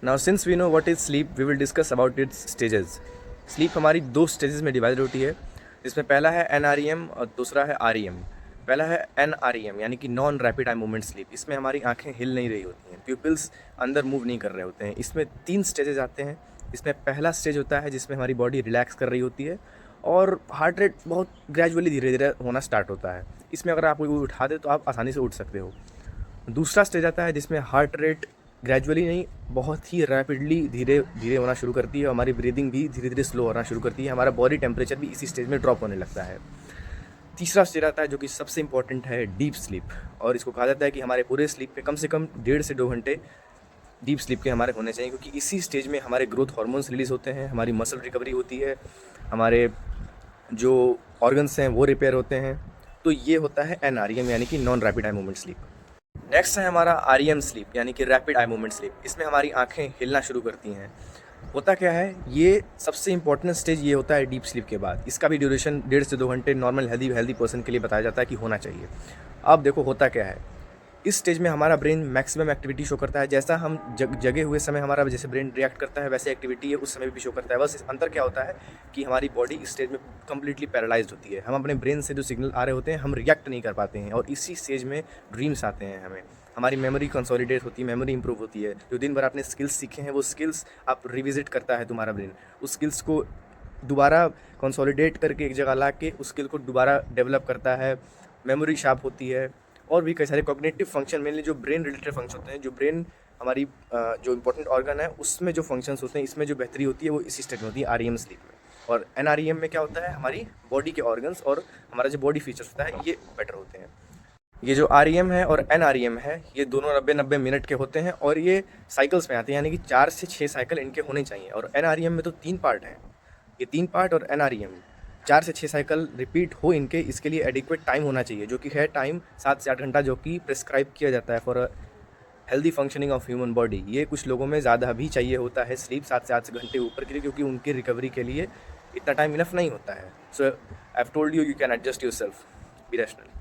Now since we know what is sleep, we will discuss about its stages. Sleep हमारी दो stages में divide होती है, जिसमें पहला है NREM और दूसरा है REM। पहला है NREM यानी कि non rapid eye movement sleep. इसमें हमारी आंखें हिल नहीं रही होती हैं, प्यूपिल्स अंदर मूव नहीं कर रहे होते हैं। इसमें 3 स्टेजेस आते हैं। इसमें पहला स्टेज होता है जिसमें हमारी बॉडी रिलैक्स कर रही होती है और हार्ट रेट बहुत ग्रेजुअली धीरे धीरे होना स्टार्ट होता है। इसमें अगर आप कोई उठा दे तो आप आसानी से उठ सकते हो। दूसरा स्टेज आता है जिसमें हार्ट रेट ग्रेजुअली नहीं, बहुत ही रैपिडली धीरे धीरे होना शुरू करती है। हमारी ब्रीदिंग भी धीरे धीरे स्लो होना शुरू करती है। हमारा बॉडी टेम्परेचर भी इसी स्टेज में ड्रॉप होने लगता है। तीसरा स्टेज आता है जो कि सबसे इंपॉर्टेंट है, डीप स्लीप। और इसको कहा जाता है कि हमारे पूरे स्लीप पे कम से कम 1.5 से 2 घंटे डीप स्लीप के हमारे होने चाहिए, क्योंकि इसी स्टेज में हमारे ग्रोथ हार्मोन्स रिलीज़ होते हैं, हमारी मसल रिकवरी होती है, हमारे जो ऑर्गन्स हैं वो रिपेयर होते हैं। तो ये होता है NREM यानी कि non rapid eye movement sleep. Next है हमारा REM स्लीप यानी कि रैपिड आई मूवमेंट स्लीप। इसमें हमारी आंखें हिलना शुरू करती हैं। होता क्या है, ये सबसे इंपॉर्टेंट स्टेज ये होता है डीप स्लीप के बाद। इसका भी ड्यूरेशन 1.5 से 2 घंटे नॉर्मल हेल्दी पर्सन के लिए बताया जाता है कि होना चाहिए। अब देखो होता क्या है, इस स्टेज में हमारा ब्रेन मैक्सिमम एक्टिविटी शो करता है। जैसा हम जगे हुए समय हमारा जैसे ब्रेन रिएक्ट करता है, वैसे एक्टिविटी है उस समय भी शो करता है। बस इस अंतर क्या होता है कि हमारी बॉडी इस स्टेज में कम्प्लीटली पैरालाइज्ड होती है। हम अपने ब्रेन से जो सिग्नल आ रहे होते हैं हम रिएक्ट नहीं कर पाते हैं, और इसी स्टेज में ड्रीम्स आते हैं हमें। हमारी मेमोरी कंसोलिडेट होती है, मेमोरी इंप्रूव होती है। जो दिन भर आपने स्किल्स सीखे हैं वो स्किल्स आप रिविजिट करता है तुम्हारा ब्रेन। उस स्किल्स को दोबारा कंसोलिडेट करके एक जगह ला के उस स्किल को दोबारा डेवलप करता है। मेमोरी शार्प होती है, और भी कई सारे कॉग्निटिव फंक्शन, मेनली जो ब्रेन रिलेटेड फंक्शन होते हैं, जो ब्रेन हमारी जो इंपॉर्टेंट ऑर्गन है उसमें जो फंक्शंस होते हैं, इसमें जो बेहतरी होती है वो इसी स्टेज में होती है, REM स्लीप में। और NREM में क्या होता है, हमारी बॉडी के ऑर्गन्स और हमारा जो बॉडी फीचर्स होता है ये बेटर होते हैं। ये जो REM है और NREM है ये दोनों 90-90 मिनट के होते हैं, और ये साइकिल्स में आते हैं, यानी कि 4 से 6 साइकिल इनके होने चाहिए। और NREM में तो 3 पार्ट हैं, ये 3 पार्ट, और NREM 4 से 6 साइकिल रिपीट हो इनके, इसके लिए एडिक्वेट टाइम होना चाहिए, जो कि है टाइम 7 से 8 घंटा, जो कि प्रिस्क्राइब किया जाता है for a healthy functioning of human body. ये कुछ लोगों में ज़्यादा भी चाहिए होता है स्लीप, 7 से 8 घंटे ऊपर के लिए, क्योंकि उनकी रिकवरी के लिए इतना टाइम इनफ नहीं होता है। सो I have told you, you can adjust your self, B rational.